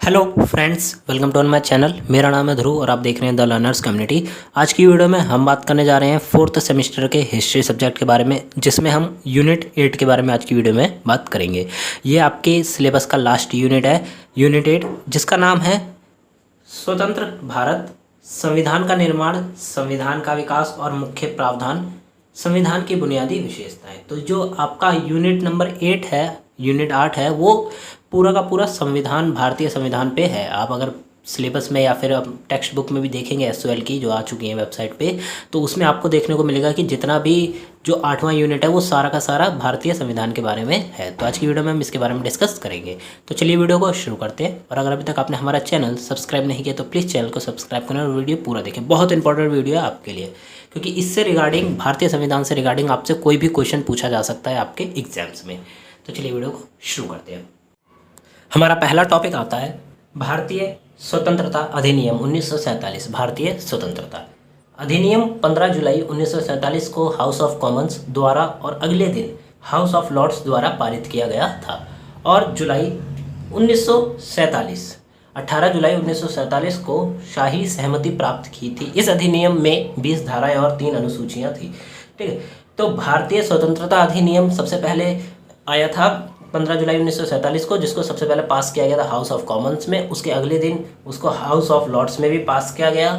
Hello friends, welcome to on my channel. मेरा नाम है ध्रुव और आप देख रहे हैं द लर्नर्स कम्युनिटी। आज की वीडियो में हम बात करने जा रहे हैं फोर्थ सेमेस्टर के हिस्ट्री सब्जेक्ट के बारे में, जिसमें हम यूनिट 8 के बारे में आज की वीडियो में बात करेंगे। ये आपके सिलेबस का लास्ट यूनिट है, यूनिट 8, जिसका नाम है स्वतंत्र भारत, संविधान का निर्माण, संविधान का विकास और मुख्य प्रावधान, संविधान की बुनियादी विशेषताएं। तो जो आपका यूनिट नंबर 8 है, यूनिट 8 है, वो पूरा का पूरा संविधान, भारतीय संविधान पे है। आप अगर सिलेबस में या फिर टेक्स्ट बुक में भी देखेंगे एसओएल की जो आ चुकी है वेबसाइट पे, तो उसमें आपको देखने को मिलेगा कि जितना भी जो 8वां यूनिट है वो सारा का सारा भारतीय संविधान के बारे में है। तो आज की वीडियो में हम इसके बारे में डिस्कस करेंगे। तो चलिए वीडियो को शुरू करते हैं। और अगर अभी तक आपने हमारा चैनल सब्सक्राइब नहीं किया तो प्लीज़ चैनल को सब्सक्राइब करें और वीडियो पूरा देखें। बहुत इंपॉर्टेंट वीडियो है आपके लिए, क्योंकि इससे रिगार्डिंग, भारतीय संविधान से रिगार्डिंग आपसे कोई भी क्वेश्चन पूछा जा सकता है आपके एग्जाम्स में। तो चलिए वीडियो को शुरू करते हैं। हमारा पहला टॉपिक आता है भारतीय स्वतंत्रता अधिनियम 1947। भारतीय स्वतंत्रता अधिनियम 15 जुलाई 1947 को हाउस ऑफ कॉमन्स द्वारा और अगले दिन हाउस ऑफ लॉर्ड्स द्वारा पारित किया गया था और जुलाई 1947 18 जुलाई 1947 को शाही सहमति प्राप्त की थी। इस अधिनियम में 20 धाराएं और 3 अनुसूचियां थी। ठीक है, तो भारतीय स्वतंत्रता अधिनियम सबसे पहले आया था 15 जुलाई 1947 को, जिसको सबसे पहले पास किया गया था हाउस ऑफ कॉमन्स में। उसके अगले दिन उसको हाउस ऑफ लॉर्ड्स में भी पास किया गया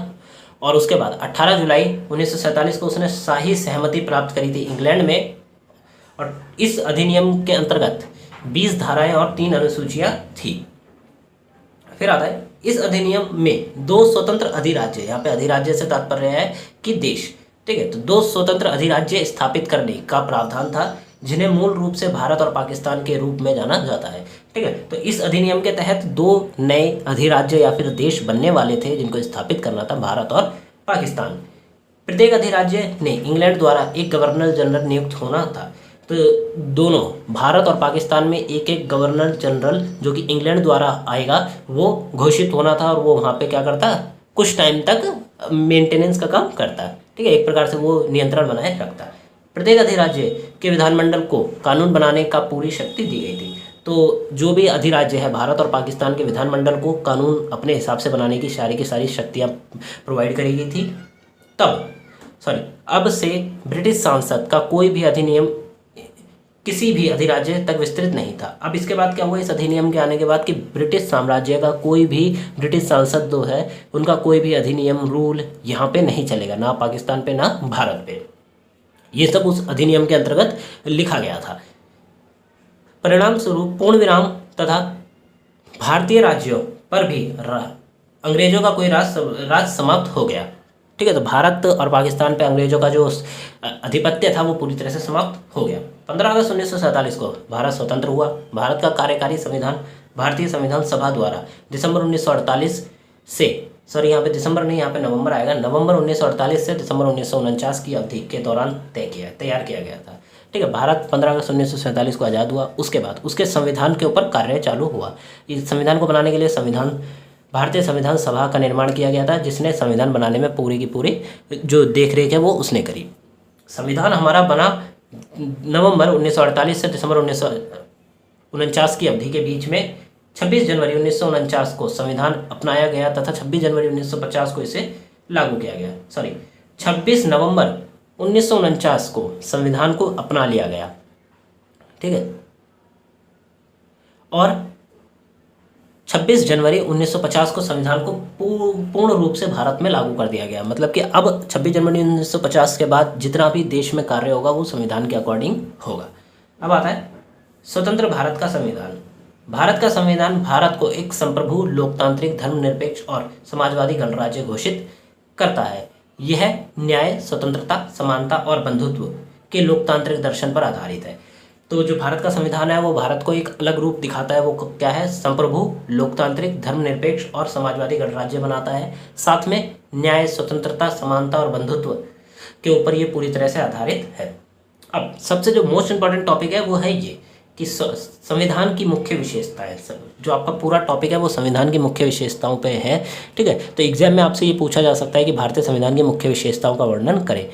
और उसके बाद 18 जुलाई 1947 को उसने शाही सहमति प्राप्त करी थी इंग्लैंड में। और इस अधिनियम के अंतर्गत 20 धाराएं और 3 अनुसूचियां थी। फिर आता है इस अधिनियम में 2 स्वतंत्र अधिराज्य, यहाँ पे अधिराज्य से तात्पर्य है कि देश। ठीक है, तो 2 स्वतंत्र अधिराज्य स्थापित करने का प्रावधान था, जिन्हें मूल रूप से भारत और पाकिस्तान के रूप में जाना जाता है। ठीक है, तो इस अधिनियम के तहत 2 नए अधिराज्य या फिर देश बनने वाले थे, जिनको स्थापित करना था, भारत और पाकिस्तान। प्रत्येक अधिराज्य ने इंग्लैंड द्वारा एक गवर्नर जनरल नियुक्त होना था। तो दोनों भारत और पाकिस्तान में एक एक गवर्नर जनरल जो कि इंग्लैंड द्वारा आएगा वो घोषित होना था, और वो वहाँ पे क्या करता, कुछ टाइम तक मेंटेनेंस का काम करता। ठीक है, एक प्रकार से वो नियंत्रण बनाए रखता। प्रत्येक अधिराज्य के विधानमंडल को कानून बनाने का पूरी शक्ति दी गई थी। तो जो भी अधिराज्य है, भारत और पाकिस्तान के विधानमंडल को कानून अपने हिसाब से बनाने की सारी शक्तियाँ प्रोवाइड करी गई थी। अब से ब्रिटिश सांसद का कोई भी अधिनियम किसी भी अधिराज्य तक विस्तृत नहीं था। अब इसके बाद क्या हुआ, इस अधिनियम के आने के बाद, कि ब्रिटिश साम्राज्य का कोई भी ब्रिटिश सांसद जो है उनका कोई भी अधिनियम, रूल यहाँ पे नहीं चलेगा, ना पाकिस्तान पे ना भारत पे। ये सब उस अधिनियम के अंतर्गत लिखा गया था। परिणाम स्वरूप पूर्ण विराम तथा भारतीय राज्यों पर भी अंग्रेजों का कोई राज समाप्त हो गया। ठीक है, तो भारत और पाकिस्तान पे अंग्रेजों का जो आधिपत्य था वो पूरी तरह से समाप्त हो गया। 15 अगस्त 1947 को भारत स्वतंत्र हुआ। भारत का कार्यकारी संविधान भारतीय संविधान सभा द्वारा दिसंबर 1948 से, यहाँ पे दिसंबर नहीं, यहाँ पे नवंबर आएगा, नवंबर 1948 से दिसंबर 1949 की अवधि के दौरान तैयार किया गया था। ठीक है, भारत 15 अगस्त 1947 को आज़ाद हुआ। उसके बाद उसके संविधान के ऊपर कार्य चालू हुआ। इस संविधान को बनाने के लिए भारतीय संविधान सभा का निर्माण किया गया था, जिसने संविधान बनाने में पूरी की पूरी जो देख रेख है वो उसने करी। संविधान हमारा बना नवंबर 1948 से दिसंबर 1949 की अवधि के बीच में। 26 जनवरी 1949 को संविधान अपनाया गया तथा 26 जनवरी 1950 को इसे लागू किया गया। 26 नवंबर 1949 को संविधान को अपना लिया गया। ठीक है, और 26 जनवरी 1950 को संविधान को पूर्ण रूप से भारत में लागू कर दिया गया। मतलब कि अब 26 जनवरी 1950 के बाद जितना भी देश में कार्य होगा वो संविधान के अकॉर्डिंग होगा। अब आता है स्वतंत्र भारत का संविधान। भारत का संविधान भारत को एक संप्रभु, लोकतांत्रिक, धर्मनिरपेक्ष और समाजवादी गणराज्य घोषित करता है। यह न्याय, स्वतंत्रता, समानता और बंधुत्व के लोकतांत्रिक दर्शन पर आधारित है। तो जो भारत का संविधान है वो भारत को एक अलग रूप दिखाता है। वो क्या है, संप्रभु, लोकतांत्रिक, धर्मनिरपेक्ष और समाजवादी गणराज्य बनाता है। साथ में न्याय, स्वतंत्रता, समानता और बंधुत्व के ऊपर ये पूरी तरह से आधारित है। अब सबसे जो मोस्ट इंपॉर्टेंट टॉपिक है वो है ये कि संविधान की मुख्य विशेषताएं। जो आपका पूरा टॉपिक है वो संविधान की मुख्य विशेषताओं पे है। ठीक है, तो एग्जाम में आपसे ये पूछा जा सकता है कि भारतीय संविधान की मुख्य विशेषताओं का वर्णन करें,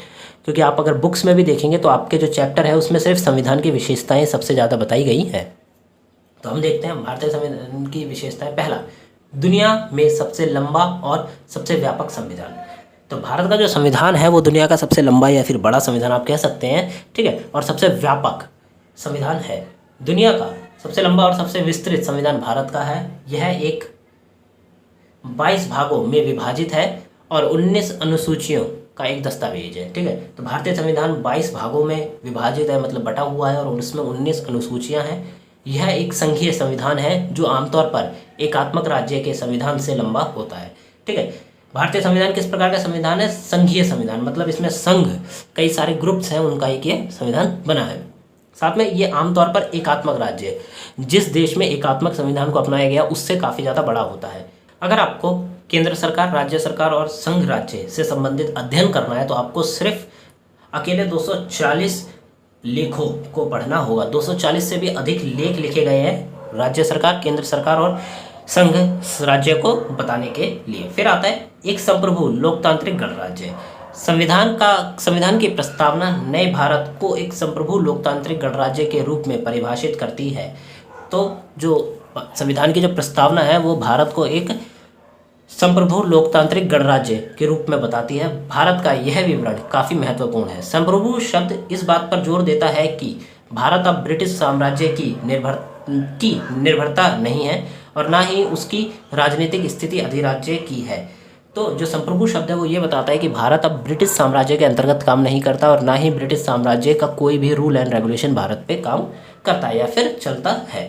क्योंकि आप अगर बुक्स में भी देखेंगे तो आपके जो चैप्टर है उसमें सिर्फ संविधान की विशेषताएं सबसे ज़्यादा बताई गई हैं। तो हम देखते हैं भारतीय संविधान की विशेषताएं। पहला, दुनिया में सबसे लंबा और सबसे व्यापक संविधान। तो भारत का जो संविधान है वो दुनिया का सबसे लंबा या फिर बड़ा संविधान आप कह सकते हैं, ठीक है, और सबसे व्यापक संविधान है। दुनिया का सबसे लंबा और सबसे विस्तृत संविधान भारत का है। यह एक 22 भागों में विभाजित है और 19 अनुसूचियों का एक दस्तावेज है, ठीक है। तो भारतीय संविधान 22 भागों में विभाजित है, मतलब बटा हुआ है, और उसमें 19 अनुसूचियां हैं। यह एक संघीय संविधान है जो आमतौर पर एकात्मक राज्य के संविधान से लंबा होता है, ठीक है। भारतीय संविधान किस प्रकार का संविधान है? संघीय संविधान, मतलब इसमें संघ कई सारे ग्रुप्स हैं, उनका एक ये संविधान बना है। साथ में ये आमतौर पर एकात्मक राज्य है। जिस देश में एकात्मक संविधान को अपनाया गया उससे काफ़ी ज़्यादा बड़ा होता है। अगर आपको केंद्र सरकार, राज्य सरकार और संघ राज्य से संबंधित अध्ययन करना है तो आपको सिर्फ अकेले 240 लेखों को पढ़ना होगा। 240 से भी अधिक लेख लिखे गए हैं राज्य सरकार, केंद्र सरकार और संघ राज्य को बताने के लिए। फिर आता है एक संप्रभु लोकतांत्रिक गणराज्य। संविधान की प्रस्तावना नए भारत को एक संप्रभु लोकतांत्रिक गणराज्य के रूप में परिभाषित करती है। तो जो संविधान की जो प्रस्तावना है वो भारत को एक संप्रभु लोकतांत्रिक गणराज्य के रूप में बताती है। भारत का यह विवरण काफ़ी महत्वपूर्ण है। संप्रभु शब्द इस बात पर जोर देता है कि भारत अब ब्रिटिश साम्राज्य की निर्भरता नहीं है और ना ही उसकी राजनीतिक स्थिति अधिराज्य की है। तो जो संप्रभु शब्द है वो ये बताता है कि भारत अब ब्रिटिश साम्राज्य के अंतर्गत काम नहीं करता और ना ही ब्रिटिश साम्राज्य का कोई भी रूल एंड रेगुलेशन भारत पे काम करता है या फिर चलता है।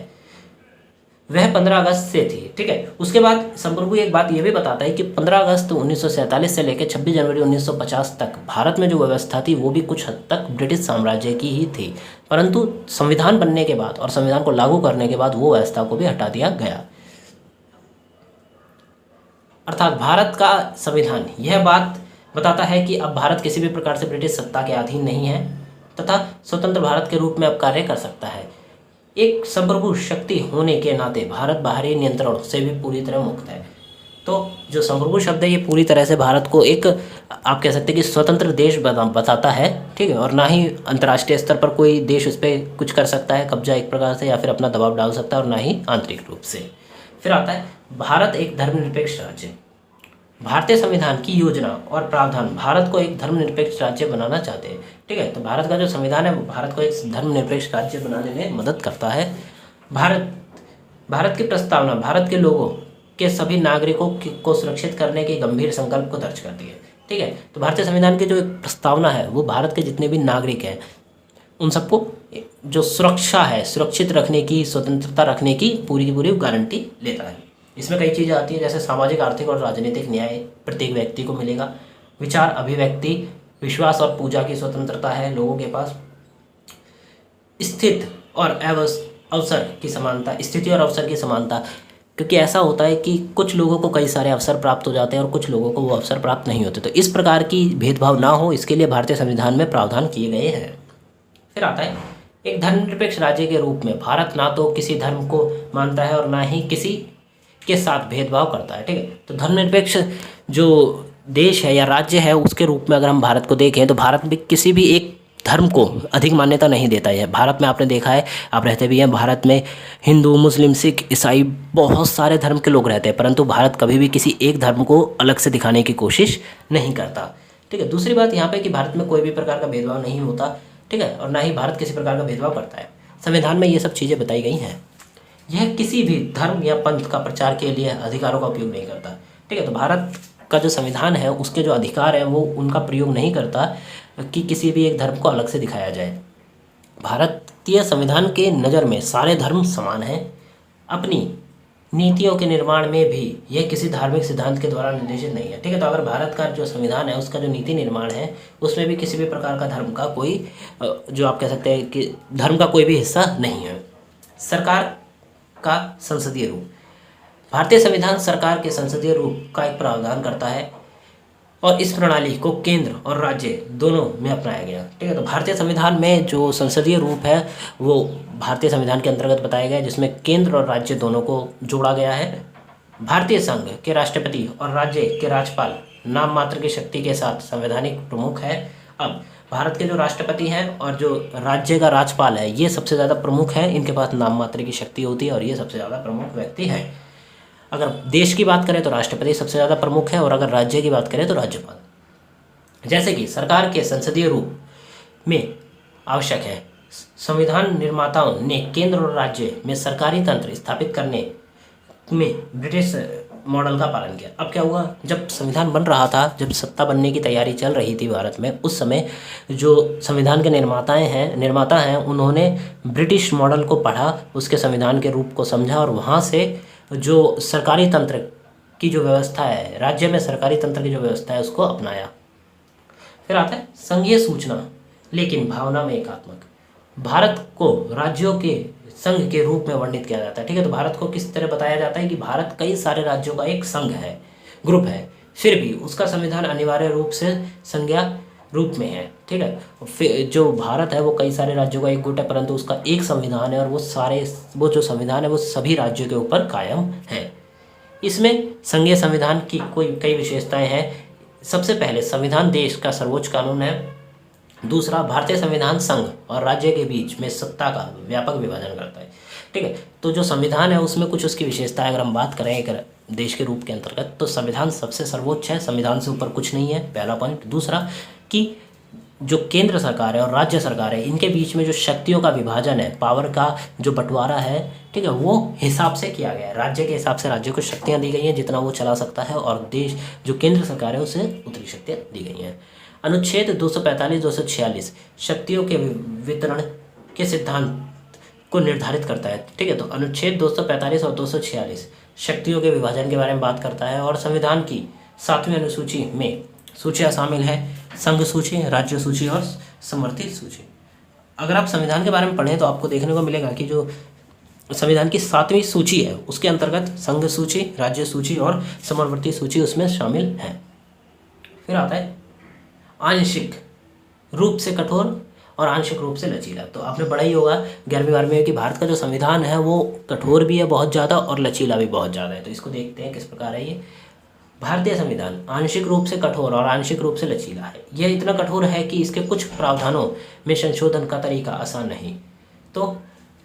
वह 15 अगस्त से थी, ठीक है। उसके बाद संप्रभु एक बात ये भी बताता है कि 15 अगस्त 1947 से लेकर 26 जनवरी 1950 तक भारत में जो व्यवस्था थी वो भी कुछ हद तक ब्रिटिश साम्राज्य की ही थी, परंतु संविधान बनने के बाद और संविधान को लागू करने के बाद वो व्यवस्था को भी हटा दिया गया। अर्थात भारत का संविधान यह बात बताता है कि अब भारत किसी भी प्रकार से ब्रिटिश सत्ता के अधीन नहीं है तथा स्वतंत्र भारत के रूप में अब कार्य कर सकता है। एक संप्रभु शक्ति होने के नाते भारत बाहरी नियंत्रण से भी पूरी तरह मुक्त है। तो जो संप्रभु शब्द है ये पूरी तरह से भारत को एक आप कह सकते हैं कि स्वतंत्र देश बताता है, ठीक है, और ना ही अंतर्राष्ट्रीय स्तर पर कोई देश उस पर कुछ कर सकता है कब्जा एक प्रकार से या फिर अपना दबाव डाल सकता है, और ना ही आंतरिक रूप से। फिर आता है भारत एक धर्मनिरपेक्ष राज्य। भारतीय संविधान की योजना और प्रावधान भारत को एक धर्मनिरपेक्ष राज्य बनाना चाहते हैं, ठीक है। तो भारत का जो संविधान है वो भारत को एक धर्मनिरपेक्ष राज्य बनाने में मदद करता है। भारत की प्रस्तावना भारत के लोगों के सभी नागरिकों को सुरक्षित करने के गंभीर संकल्प को दर्ज करती है, ठीक है। तो भारतीय संविधान की जो एक प्रस्तावना है वो भारत के जितने भी नागरिक हैं उन सबको जो सुरक्षा है, सुरक्षित रखने की, स्वतंत्रता रखने की पूरी गारंटी लेता है। इसमें कई चीज़ें आती हैं जैसे सामाजिक, आर्थिक और राजनीतिक न्याय प्रत्येक व्यक्ति को मिलेगा। विचार, अभिव्यक्ति, विश्वास और पूजा की स्वतंत्रता है लोगों के पास। स्थिति और अवसर की समानता, क्योंकि ऐसा होता है कि कुछ लोगों को कई सारे अवसर प्राप्त हो जाते हैं और कुछ लोगों को वो अवसर प्राप्त नहीं होते। तो इस प्रकार की भेदभाव ना हो इसके लिए भारतीय संविधान में प्रावधान किए गए हैं। फिर आता है एक धर्मनिरपेक्ष राज्य के रूप में भारत ना तो किसी धर्म को मानता है और ना ही किसी के साथ भेदभाव करता है, ठीक है। तो धर्मनिरपेक्ष जो देश है या राज्य है उसके रूप में अगर हम भारत को देखें तो भारत भी किसी भी एक धर्म को अधिक मान्यता नहीं देता है। भारत में आपने देखा है, आप रहते भी हैं, भारत में हिंदू, मुस्लिम, सिख, ईसाई बहुत सारे धर्म के लोग रहते हैं, परंतु भारत कभी भी किसी एक धर्म को अलग से दिखाने की कोशिश नहीं करता, ठीक है। दूसरी बात यहाँ पे कि भारत में कोई भी प्रकार का भेदभाव नहीं होता, ठीक है, और ना ही भारत किसी प्रकार का भेदभाव करता है। संविधान में ये सब चीज़ें बताई गई हैं। यह किसी भी धर्म या पंथ का प्रचार के लिए अधिकारों का उपयोग नहीं करता, ठीक है। तो भारत का जो संविधान है उसके जो अधिकार हैं वो उनका प्रयोग नहीं करता कि किसी भी एक धर्म को अलग से दिखाया जाए। भारतीय संविधान के नज़र में सारे धर्म समान हैं। अपनी नीतियों के निर्माण में भी यह किसी धार्मिक सिद्धांत के द्वारा निर्देशित नहीं है, ठीक है। तो अगर भारत का जो संविधान है उसका जो नीति निर्माण है उसमें भी किसी भी प्रकार का धर्म का कोई जो आप कह सकते हैं कि धर्म का कोई भी हिस्सा नहीं है। सरकार का संसदीय रूप, भारतीय संविधान सरकार के संसदीय रूप का एक प्रावधान करता है और इस प्रणाली को केंद्र और राज्य दोनों में अपनाया गया, ठीक है। तो भारतीय संविधान में जो संसदीय रूप है वो भारतीय संविधान के अंतर्गत बताया गया है जिसमें केंद्र और राज्य दोनों को जोड़ा गया है। भारतीय संघ के राष्ट्रपति और राज्य के राज्यपाल नाम मात्र की शक्ति के साथ संवैधानिक प्रमुख है। अब भारत के जो राष्ट्रपति हैं और जो राज्य का राज्यपाल है ये सबसे ज़्यादा प्रमुख है, इनके पास नाम मात्र की शक्ति होती है और ये सबसे ज़्यादा प्रमुख व्यक्ति है। अगर देश की बात करें तो राष्ट्रपति सबसे ज़्यादा प्रमुख है, और अगर राज्य की बात करें तो राज्यपाल। जैसे कि सरकार के संसदीय रूप में आवश्यक है, संविधान निर्माताओं ने केंद्र और राज्य में सरकारी तंत्र स्थापित करने में ब्रिटिश मॉडल का पालन किया। अब क्या हुआ, जब संविधान बन रहा था, जब सत्ता बनने की तैयारी चल रही थी भारत में, उस समय जो संविधान के निर्माता हैं उन्होंने ब्रिटिश मॉडल को पढ़ा, उसके संविधान के रूप को समझा, और वहाँ से जो सरकारी तंत्र की जो व्यवस्था है, राज्य में सरकारी तंत्र की जो व्यवस्था है, उसको अपनाया। फिर आता है संघीय सूचना लेकिन भावना में एकात्मक। भारत को राज्यों के संघ के रूप में वर्णित किया जाता है, ठीक है। तो भारत को किस तरह बताया जाता है कि भारत कई सारे राज्यों का एक संघ है, ग्रुप है, फिर भी उसका संविधान अनिवार्य रूप से संज्ञा रूप में है, ठीक है। जो भारत है वो कई सारे राज्यों का एक गुट है, परंतु उसका एक संविधान है, और वो जो संविधान है वो सभी राज्यों के ऊपर कायम है। इसमें संघीय संविधान की कई विशेषताएं हैं। सबसे पहले संविधान देश का सर्वोच्च कानून है। दूसरा, भारतीय संविधान संघ और राज्य के बीच में सत्ता का व्यापक विभाजन करता है, ठीक है। तो जो संविधान है उसमें कुछ उसकी विशेषता है। अगर हम बात करें एक देश के रूप के अंतर्गत, तो संविधान सबसे सर्वोच्च है, संविधान से ऊपर कुछ नहीं है, पहला पॉइंट। दूसरा कि जो केंद्र सरकार है और राज्य सरकार है, इनके बीच में जो शक्तियों का विभाजन है, पावर का जो बंटवारा है, ठीक है, वो हिसाब से किया गया है। राज्य के हिसाब से राज्य को शक्तियाँ दी गई हैं जितना वो चला सकता है, और देश जो केंद्र सरकार है उसे उतनी शक्तियाँ दी गई हैं। अनुच्छेद 245-246 शक्तियों के वितरण के सिद्धांत को निर्धारित करता है, ठीक है। तो अनुच्छेद 245 और 246 शक्तियों के विभाजन के बारे में बात करता है, और संविधान की 7वीं अनुसूची में सूचियाँ शामिल है, संघ सूची, राज्य सूची और समवर्ती सूची। अगर आप संविधान के बारे में पढ़ें तो आपको देखने को मिलेगा कि जो संविधान की 7वीं सूची है उसके अंतर्गत संघ सूची, राज्य सूची और समवर्ती सूची उसमें शामिल है। फिर आता है आंशिक रूप से कठोर और आंशिक रूप से लचीला। तो आपने पढ़ा ही होगा 11वीं 12वीं में कि भारत का जो संविधान है वो कठोर भी है बहुत ज़्यादा और लचीला भी बहुत ज़्यादा है। तो इसको देखते हैं किस प्रकार है ये। भारतीय संविधान आंशिक रूप से कठोर और आंशिक रूप से लचीला है। यह इतना कठोर है कि इसके कुछ प्रावधानों में संशोधन का तरीका आसान नहीं। तो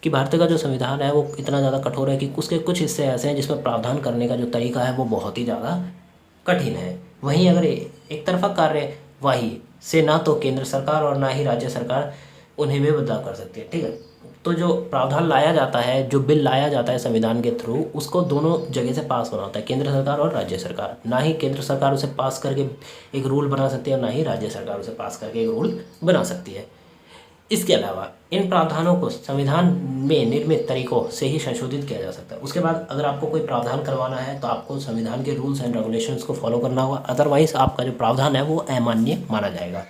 कि भारत का जो संविधान है वो इतना ज़्यादा कठोर है कि उसके कुछ हिस्से ऐसे हैं जिसमें प्रावधान करने का जो तरीका है वो बहुत ही ज़्यादा कठिन है। वहीं अगर एक तरफा कार्यवाही से ना तो केंद्र सरकार और ना ही राज्य सरकार उन्हें भी बदलाव कर सकती है, ठीक है। तो जो प्रावधान लाया जाता है, जो बिल लाया जाता है संविधान के थ्रू, उसको दोनों जगह से पास होना होता है, केंद्र सरकार और राज्य सरकार। ना ही केंद्र सरकार उसे पास करके एक रूल बना सकती है और ना ही राज्य सरकार उसे पास करके एक रूल बना सकती है। इसके अलावा इन प्रावधानों को संविधान में निर्मित तरीकों से ही संशोधित किया जा सकता है। उसके बाद अगर आपको कोई प्रावधान करवाना है तो आपको संविधान के रूल्स एंड रेगुलेशंस को फॉलो करना होगा, अदरवाइज आपका जो प्रावधान है वो अमान्य माना जाएगा।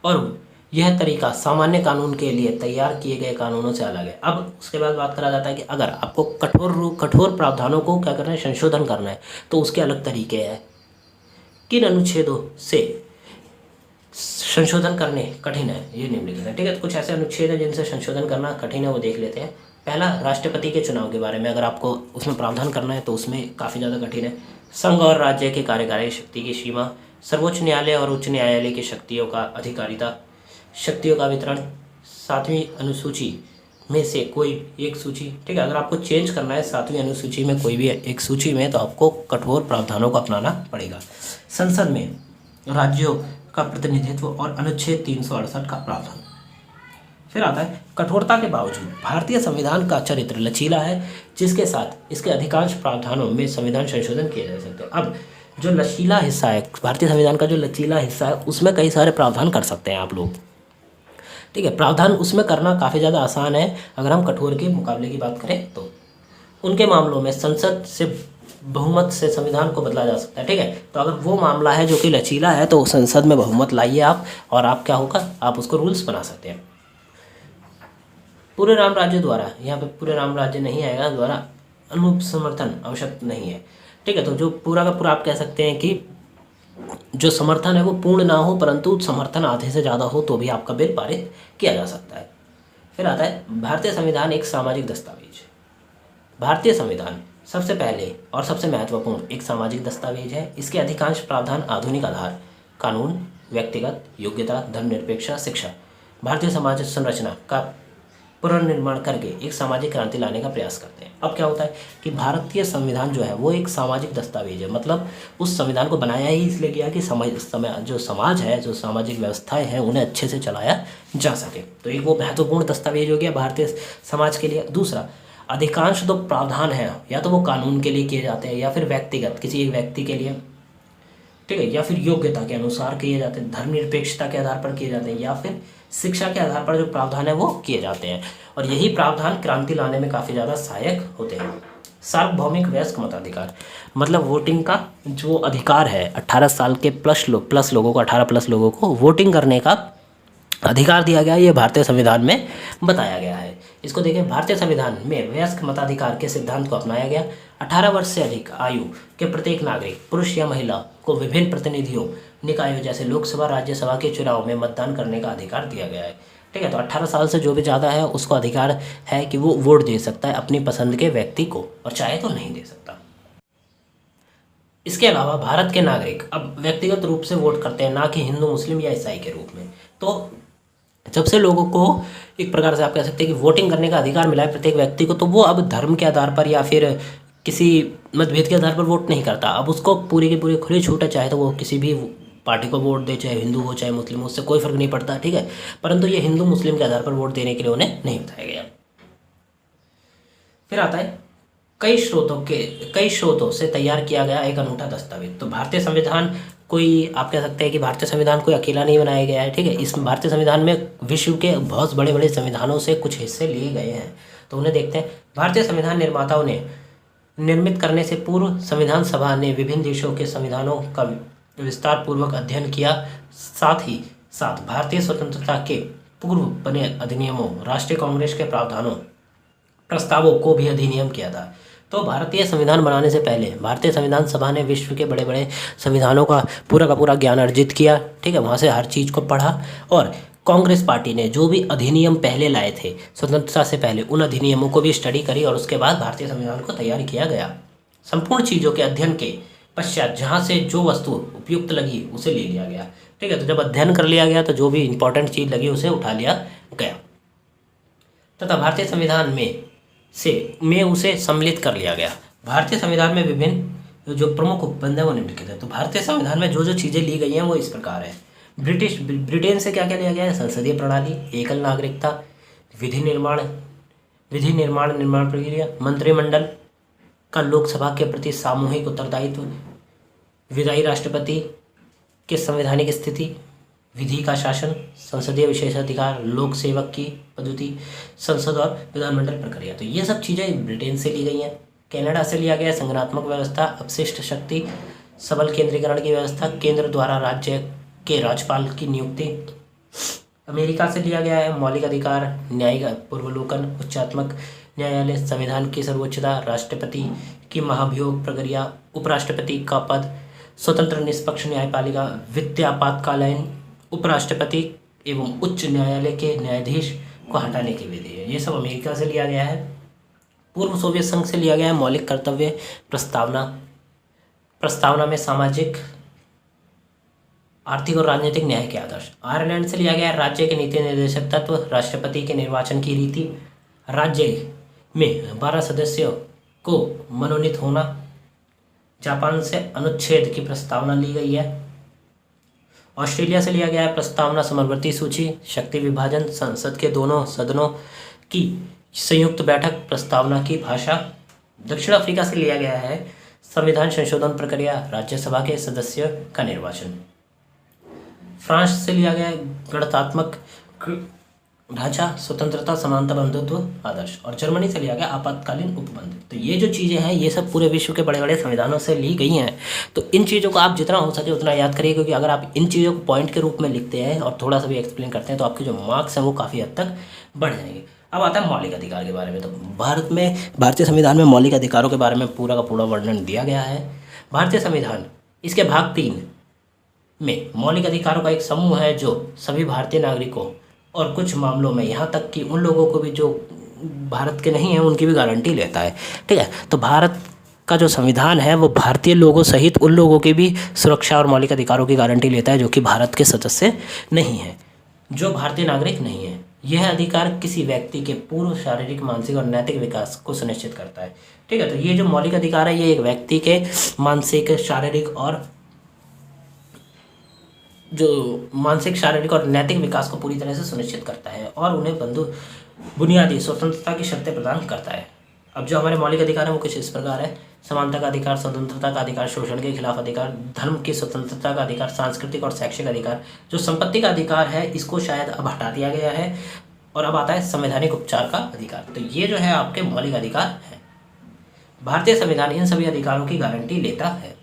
और यह तरीका सामान्य कानून के लिए तैयार किए गए कानूनों से अलग है। अब उसके बाद बात करा जाता है कि अगर आपको कठोर प्रावधानों को क्या करना है, संशोधन करना है, तो उसके अलग तरीके हैं। किन अनुच्छेदों से संशोधन करने कठिन है, ये निम्नलिखित है, ठीक है। तो कुछ ऐसे अनुच्छेद हैं जिनसे संशोधन करना कठिन है, वो देख लेते हैं। पहला, राष्ट्रपति के चुनाव के बारे में अगर आपको उसमें प्रावधान करना है तो उसमें काफ़ी ज़्यादा कठिन है। संघ और राज्य के कार्यकारी शक्ति की सीमा, सर्वोच्च न्यायालय और उच्च न्यायालय की शक्तियों का अधिकारिता, शक्तियों का वितरण, 7वीं अनुसूची में से कोई एक सूची, ठीक है। अगर आपको चेंज करना है 7वीं अनुसूची में कोई भी एक सूची में, तो आपको कठोर प्रावधानों को अपनाना पड़ेगा। संसद में राज्यों का प्रतिनिधित्व और अनुच्छेद 368 का प्रावधान। फिर आता है कठोरता के बावजूद भारतीय संविधान का चरित्र लचीला है, जिसके साथ इसके अधिकांश प्रावधानों में संविधान संशोधन किए जा सकते हैं। अब जो लचीला हिस्सा है भारतीय संविधान का, जो लचीला हिस्सा है उसमें कई सारे प्रावधान कर सकते हैं आप लोग, ठीक है। प्रावधान उसमें करना काफ़ी ज़्यादा आसान है अगर हम कठोर के मुकाबले की बात करें तो। उनके मामलों में संसद से बहुमत से संविधान को बदला जा सकता है, ठीक है। तो अगर वो मामला है जो कि लचीला है तो संसद में बहुमत लाइए आप, और आप क्या होगा, आप उसको रूल्स बना सकते हैं। पूरे राम राज्य द्वारा, यहाँ पे पूरे राम राज्य नहीं आएगा, द्वारा अनुसमर्थन आवश्यक नहीं है, ठीक है। तो जो पूरा का पूरा आप कह सकते हैं कि जो समर्थन है वो पूर्ण ना हो, परंतु समर्थन आधे से ज़्यादा हो तो भी आपका बिल पारित किया जा सकता है। फिर आता है भारतीय संविधान एक सामाजिक दस्तावेज। भारतीय संविधान सबसे पहले और सबसे महत्वपूर्ण एक सामाजिक दस्तावेज है। इसके अधिकांश प्रावधान आधुनिक आधार, कानून, व्यक्तिगत योग्यता, धर्मनिरपेक्षता, शिक्षा, भारतीय समाज संरचना का पुनर्निर्माण करके एक सामाजिक क्रांति लाने का प्रयास करते हैं। अब क्या होता है कि भारतीय संविधान जो है वो एक सामाजिक दस्तावेज है, मतलब उस संविधान को बनाया ही इसलिए गया कि जो समाज है, जो सामाजिक व्यवस्थाएं हैं, उन्हें अच्छे से चलाया जा सके। तो एक वो महत्वपूर्ण दस्तावेज हो गया भारतीय समाज के लिए। दूसरा, अधिकांश जो प्रावधान हैं या तो वो कानून के लिए किए जाते हैं या फिर व्यक्तिगत किसी एक व्यक्ति के लिए, ठीक है, या फिर योग्यता के अनुसार किए जाते हैं, धर्मनिरपेक्षता के आधार पर किए जाते हैं, या फिर शिक्षा के आधार पर जो प्रावधान है वो किए जाते हैं। और यही प्रावधान क्रांति लाने में काफ़ी ज़्यादा सहायक होते हैं। सार्वभौमिक वयस्क मताधिकार, मतलब वोटिंग का जो अधिकार है, 18 साल के प्लस लोगों को, 18+ लोगों को वोटिंग करने का अधिकार दिया गया है। ये भारतीय संविधान में बताया गया है। इसको देखें, भारतीय संविधान में वयस्क मताधिकार के सिद्धांत को अपनाया गया। 18 वर्ष से अधिक आयु के प्रत्येक नागरिक, पुरुष या महिला, को विभिन्न प्रतिनिधियों, निकायों जैसे लोकसभा, राज्यसभा के चुनाव में मतदान करने का अधिकार दिया गया है। ठीक है, तो 18 साल से जो भी ज़्यादा है उसको अधिकार है कि वो वोट दे सकता है अपनी पसंद के व्यक्ति को, और चाहे तो नहीं दे सकता। इसके अलावा भारत के नागरिक अब व्यक्तिगत रूप से वोट करते हैं, ना कि हिंदू, मुस्लिम या ईसाई के रूप में। तो जब से लोगों को एक प्रकार से आप कह सकते हैं कि वोटिंग करने का अधिकार मिला है प्रत्येक व्यक्ति को, तो वो अब धर्म के आधार पर या फिर किसी मतभेद के आधार पर वोट नहीं करता। अब उसको पूरी की पूरी खुली छूट है, चाहे तो वो किसी भी पार्टी को वोट दे, चाहे हिंदू हो चाहे मुस्लिम हो, उससे कोई फर्क नहीं पड़ता। ठीक है, परंतु ये हिंदू मुस्लिम के आधार पर वोट देने के लिए उन्हें नहीं बताया गया। फिर आता है कई स्रोतों से तैयार किया गया एक अनूठा दस्तावेज। तो भारतीय संविधान कोई, आप कह सकते हैं कि भारतीय संविधान कोई अकेला नहीं बनाया गया है। ठीक है, इस भारतीय संविधान में विश्व के बहुत बड़े बड़े संविधानों से कुछ हिस्से लिए गए हैं, तो उन्हें देखते हैं। भारतीय संविधान निर्माताओं ने निर्मित करने से पूर्व संविधान सभा ने विभिन्न देशों के संविधानों का विस्तार पूर्वक अध्ययन किया। साथ ही साथ भारतीय स्वतंत्रता के पूर्व बने अधिनियमों, राष्ट्रीय कांग्रेस के प्रावधानों, प्रस्तावों को भी अधिनियम किया था। तो भारतीय संविधान बनाने से पहले भारतीय संविधान सभा ने विश्व के बड़े बड़े संविधानों का पूरा ज्ञान अर्जित किया। ठीक है, वहाँ से हर चीज़ को पढ़ा, और कांग्रेस पार्टी ने जो भी अधिनियम पहले लाए थे स्वतंत्रता से पहले, उन अधिनियमों को भी स्टडी करी, और उसके बाद भारतीय संविधान को तैयार किया गया। संपूर्ण चीज़ों के अध्ययन के पश्चात जहाँ से जो वस्तु उपयुक्त लगी उसे ले लिया गया। ठीक है, तो जब अध्ययन कर लिया गया तो जो भी इंपॉर्टेंट चीज़ लगी उसे उठा लिया गया, तथा भारतीय संविधान में उसे सम्मिलित कर लिया गया। भारतीय संविधान में विभिन्न जो प्रमुख उपबंध है वो निम्नलिखित है। तो भारतीय संविधान में जो जो चीज़ें ली गई हैं वो इस प्रकार है। ब्रिटेन से क्या क्या लिया गया है? संसदीय प्रणाली, एकल नागरिकता, विधि निर्माण प्रक्रिया, मंत्रिमंडल का लोकसभा के प्रति सामूहिक उत्तरदायित्व, विदाई राष्ट्रपति के संवैधानिक स्थिति, विधि का शासन, संसदीय विशेषाधिकार, लोक सेवक की पद्धति, संसद और विधानमंडल प्रक्रिया। तो ये सब चीज़ें ब्रिटेन से ली गई हैं। कनाडा से लिया गया संगठनात्मक व्यवस्था, अपशिष्ट शक्ति, सबल केंद्रीकरण की व्यवस्था, केंद्र द्वारा राज्य के राज्यपाल की नियुक्ति। अमेरिका से लिया गया है मौलिक अधिकार, न्यायिक पूर्वावलोकन, उच्चात्मक न्यायालय, संविधान की सर्वोच्चता, राष्ट्रपति की महाभियोग प्रक्रिया, उपराष्ट्रपति का पद, स्वतंत्र निष्पक्ष न्यायपालिका, वित्तीय आपातकालीन, उपराष्ट्रपति एवं उच्च न्यायालय के न्यायाधीश को हटाने की विधि है। ये सब अमेरिका से लिया गया है। पूर्व सोवियत संघ से लिया गया है मौलिक कर्तव्य प्रस्तावना में सामाजिक, आर्थिक और राजनीतिक न्याय के आदर्श। आयरलैंड से लिया गया है राज्य के नीति निर्देशक तत्व, राष्ट्रपति के निर्वाचन की रीति, राज्य में 12 सदस्यों को मनोनीत होना। जापान से अनुच्छेद की प्रस्तावना ली गई है। ऑस्ट्रेलिया से लिया गया है प्रस्तावना समवर्ती सूची, शक्ति विभाजन, संसद के दोनों सदनों की संयुक्त बैठक, प्रस्तावना की भाषा। दक्षिण अफ्रीका से लिया गया है संविधान संशोधन प्रक्रिया, राज्यसभा के सदस्य का निर्वाचन। फ्रांस से लिया गया है गणतात्मक ढांचा, स्वतंत्रता, समानता, बंधुत्व, आदर्श। और जर्मनी से लिया गया आपातकालीन उपबंध। तो ये जो चीज़ें हैं ये सब पूरे विश्व के बड़े बड़े संविधानों से ली गई हैं। तो इन चीज़ों को आप जितना हो सके उतना याद करिए, क्योंकि अगर आप इन चीज़ों को पॉइंट के रूप में लिखते हैं और थोड़ा सा भी एक्सप्लेन करते हैं तो आपके जो मार्क्स हैं वो काफ़ी हद तक बढ़ जाएंगे। अब आता है मौलिक अधिकार के बारे में। तो भारतीय संविधान में मौलिक अधिकारों के बारे में पूरा का पूरा वर्णन दिया गया है। भारतीय संविधान इसके भाग 3 में मौलिक अधिकारों का एक समूह है जो सभी भारतीय नागरिकों और कुछ मामलों में यहाँ तक कि उन लोगों को भी जो भारत के नहीं हैं उनकी भी गारंटी लेता है। ठीक है, तो भारत का जो संविधान है वो भारतीय लोगों सहित उन लोगों की भी सुरक्षा और मौलिक अधिकारों की गारंटी लेता है जो कि भारत के सदस्य नहीं हैं। जो भारतीय नागरिक नहीं है। यह अधिकार किसी व्यक्ति के पूर्ण शारीरिक, मानसिक और नैतिक विकास को सुनिश्चित करता है। ठीक है, तो ये जो मौलिक अधिकार है ये एक व्यक्ति के मानसिक, शारीरिक और नैतिक विकास को पूरी तरह से सुनिश्चित करता है और उन्हें बुनियादी स्वतंत्रता की शर्तें प्रदान करता है। अब जो हमारे मौलिक अधिकार है वो कुछ इस प्रकार है: समानता का अधिकार, स्वतंत्रता का अधिकार, शोषण के खिलाफ अधिकार, धर्म की स्वतंत्रता का अधिकार, सांस्कृतिक और शैक्षिक अधिकार। जो संपत्ति का अधिकार है इसको शायद अब हटा दिया गया है और अब आता है संवैधानिक उपचार का अधिकार। तो ये जो है आपके मौलिक अधिकार है। भारतीय संविधान इन सभी अधिकारों की गारंटी लेता है।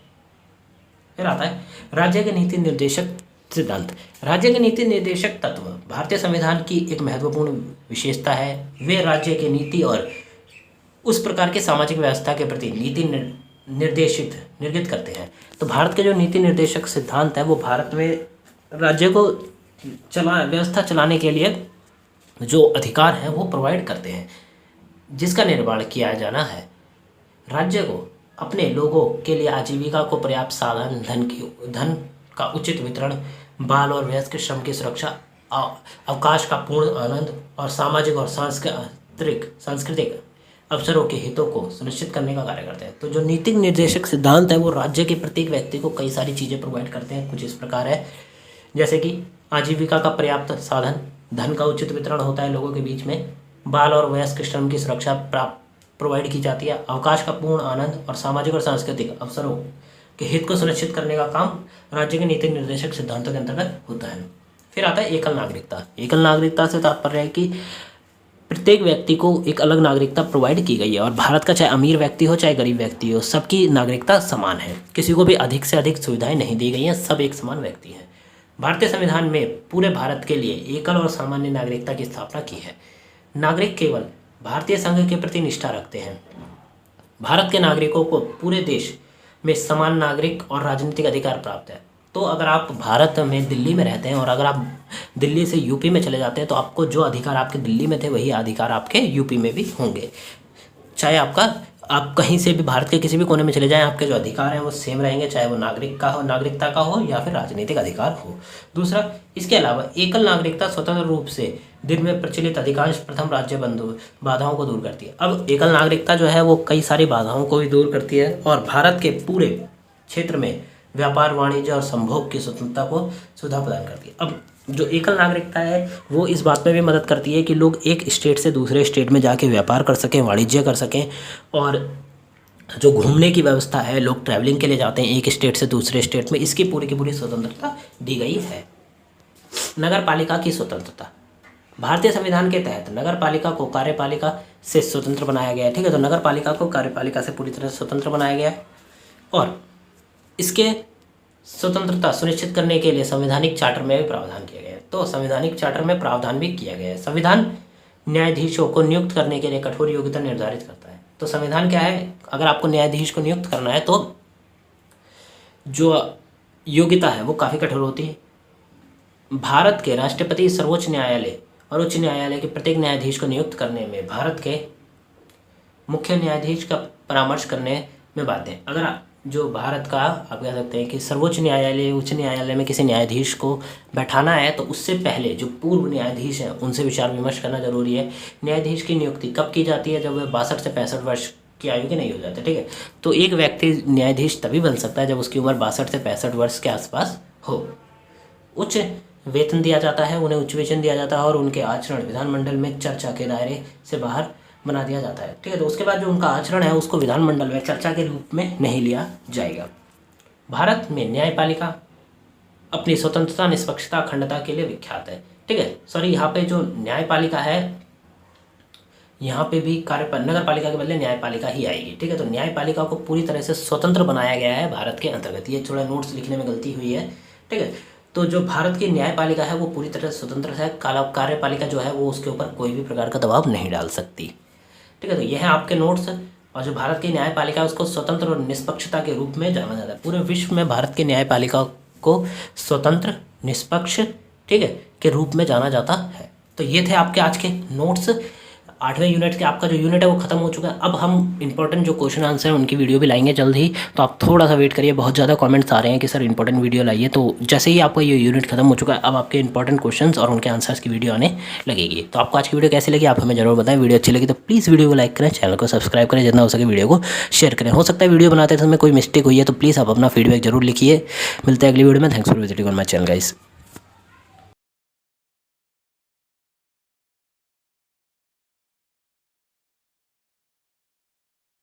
फिर आता है राज्य के नीति निर्देशक सिद्धांत। राज्य के नीति निर्देशक तत्व भारतीय संविधान की एक महत्वपूर्ण विशेषता है। वे राज्य के नीति और उस प्रकार के सामाजिक व्यवस्था के प्रति नीति निर्गत करते हैं। तो भारत के जो नीति निर्देशक सिद्धांत है वो भारत में राज्य को व्यवस्था चलाने के लिए जो अधिकार हैं वो प्रोवाइड करते हैं, जिसका निर्माण किया जाना है। राज्य को अपने लोगों के लिए आजीविका को पर्याप्त साधन, धन का उचित वितरण, बाल और वयस्क श्रम की सुरक्षा, अवकाश का पूर्ण आनंद और सामाजिक और सांस्कृतिक अवसरों के हितों को सुनिश्चित करने का कार्य करते हैं। तो जो नीति निर्देशक सिद्धांत है वो राज्य के प्रत्येक व्यक्ति को कई सारी चीज़ें प्रोवाइड करते हैं। कुछ इस प्रकार है जैसे कि आजीविका का पर्याप्त साधन, धन का उचित वितरण होता है लोगों के बीच में, बाल और वयस्क श्रम की सुरक्षा प्रोवाइड की जाती है, अवकाश का पूर्ण आनंद और सामाजिक और सांस्कृतिक अवसरों के हित को सुनिश्चित करने का काम राज्य के नीति निर्देशक सिद्धांतों के अंतर्गत होता है। फिर आता है एकल नागरिकता। एकल नागरिकता से तात्पर्य है कि प्रत्येक व्यक्ति को एक अलग नागरिकता प्रोवाइड की गई है और भारत का चाहे अमीर व्यक्ति हो चाहे गरीब व्यक्ति हो, सबकी नागरिकता समान है। किसी को भी अधिक से अधिक सुविधाएं नहीं दी गई हैं, सब एक समान व्यक्ति हैं। भारतीय संविधान में पूरे भारत के लिए एकल और सामान्य नागरिकता की स्थापना की है। नागरिक केवल भारतीय संघ के प्रति निष्ठा रखते हैं। भारत के नागरिकों को पूरे देश में समान नागरिक और राजनीतिक अधिकार प्राप्त है। तो अगर आप भारत में दिल्ली में रहते हैं और अगर आप दिल्ली से यूपी में चले जाते हैं तो आपको जो अधिकार आपके दिल्ली में थे वही अधिकार आपके यूपी में भी होंगे। चाहे आप कहीं से भी भारत के किसी भी कोने में चले जाएं, आपके जो अधिकार हैं वो सेम रहेंगे, चाहे वो नागरिकता का हो या फिर राजनीतिक अधिकार हो। दूसरा, इसके अलावा एकल नागरिकता स्वतंत्र रूप से दिन में प्रचलित अधिकांश प्रथम राज्य बाधाओं को दूर करती है। अब एकल नागरिकता जो है वो कई सारी बाधाओं को भी दूर करती है और भारत के पूरे क्षेत्र में व्यापार, वाणिज्य और संभोग की स्वतंत्रता को सुविधा प्रदान करती है। अब जो एकल नागरिकता है वो इस बात में भी मदद करती है कि लोग एक स्टेट से दूसरे स्टेट में जाके व्यापार कर सकें, वाणिज्य कर सकें, और जो घूमने की व्यवस्था है, लोग ट्रैवलिंग के लिए जाते हैं एक स्टेट से दूसरे स्टेट में, इसकी पूरी की पूरी स्वतंत्रता दी गई है। नगर पालिका की स्वतंत्रता। भारतीय संविधान के तहत नगर पालिका को कार्यपालिका से स्वतंत्र बनाया गया है। ठीक है, तो नगर पालिका को कार्यपालिका से पूरी तरह से स्वतंत्र बनाया गया है और इसके स्वतंत्रता सुनिश्चित करने के लिए संवैधानिक चार्टर में भी प्रावधान किया गया है। तो संवैधानिक चार्टर में प्रावधान भी किया गया है। संविधान न्यायाधीशों को नियुक्त करने के लिए कठोर योग्यता निर्धारित करता है। तो संविधान क्या है, अगर आपको न्यायाधीश को नियुक्त करना है तो जो योग्यता है वो काफ़ी कठोर होती है। भारत के राष्ट्रपति, सर्वोच्च न्यायालय और उच्च न्यायालय के प्रत्येक न्यायाधीश को नियुक्त करने में भारत के मुख्य न्यायाधीश का परामर्श करने में बाध्य है। अगर जो भारत का आप कह सकते हैं कि सर्वोच्च न्यायालय, उच्च न्यायालय में किसी न्यायाधीश को बैठाना है तो उससे पहले जो पूर्व न्यायाधीश हैं उनसे विचार विमर्श करना जरूरी है। न्यायाधीश की नियुक्ति कब की जाती है, जब वह 62 से 65 वर्ष की आयु के नहीं हो जाते। ठीक है, तो एक व्यक्ति न्यायाधीश तभी बन सकता है जब उसकी उम्र 62 से 65 वर्ष के आसपास हो। उच्च वेतन दिया जाता है, उन्हें उच्च वेतन दिया जाता है और उनके आचरण विधानमंडल में चर्चा के दायरे से बाहर बना दिया जाता है। ठीक है, तो उसके बाद जो उनका आचरण है उसको विधानमंडल में चर्चा के रूप में नहीं लिया जाएगा। भारत में न्यायपालिका अपनी स्वतंत्रता, निष्पक्षता, अखंडता के लिए विख्यात है। ठीक है, सॉरी, यहाँ पे जो न्यायपालिका है यहाँ पे भी नगर पालिका के बदले न्यायपालिका ही आएगी। ठीक है, तो न्यायपालिका को पूरी तरह से स्वतंत्र बनाया गया है भारत के अंतर्गत। ये थोड़ा नोट्स लिखने में गलती हुई है। ठीक है, तो जो भारत की न्यायपालिका है वो पूरी तरह से स्वतंत्र है। कार्यपालिका जो है वो उसके ऊपर कोई भी प्रकार का दबाव नहीं डाल सकती। ठीक है, तो यह है आपके नोट्स। और जो भारत की न्यायपालिका है उसको स्वतंत्र और निष्पक्षता के रूप में जाना जाता है। पूरे विश्व में भारत की न्यायपालिका को स्वतंत्र, निष्पक्ष, ठीक है, के रूप में जाना जाता है। तो ये थे आपके आज के नोट्स। 8वें यूनिट के आपका जो यूनिट है वो खत्म हो चुका है। अब हम इंपॉर्टेंट जो क्वेश्चन आंसर हैं उनकी वीडियो भी लाएंगे जल्द ही, तो आप थोड़ा सा वेट करिए। बहुत ज़्यादा कमेंट्स आ रहे हैं कि सर इंपॉर्टेंट वीडियो लाइए, तो जैसे ही आपका ये यूनिट खत्म हो चुका है अब आपके इंपॉर्टेंट क्वेश्चंस और उनके आंसर्स की वीडियो आने लगेगी। तो आपको आज की वीडियो कैसी लगी आप हमें जरूर बताएं। वीडियो अच्छी लगी तो प्लीज़ वीडियो को लाइक करें, चैनल को सब्सक्राइब करें, जितना हो सके वीडियो को शेयर करें। हो सकता है वीडियो बनाते समय कोई मिस्टेक हुई है तो प्लीज़ आप अपना फीडबैक जरूर लिखिए। मिलते हैं अगली वीडियो में। Thanks for visiting on my channel guys.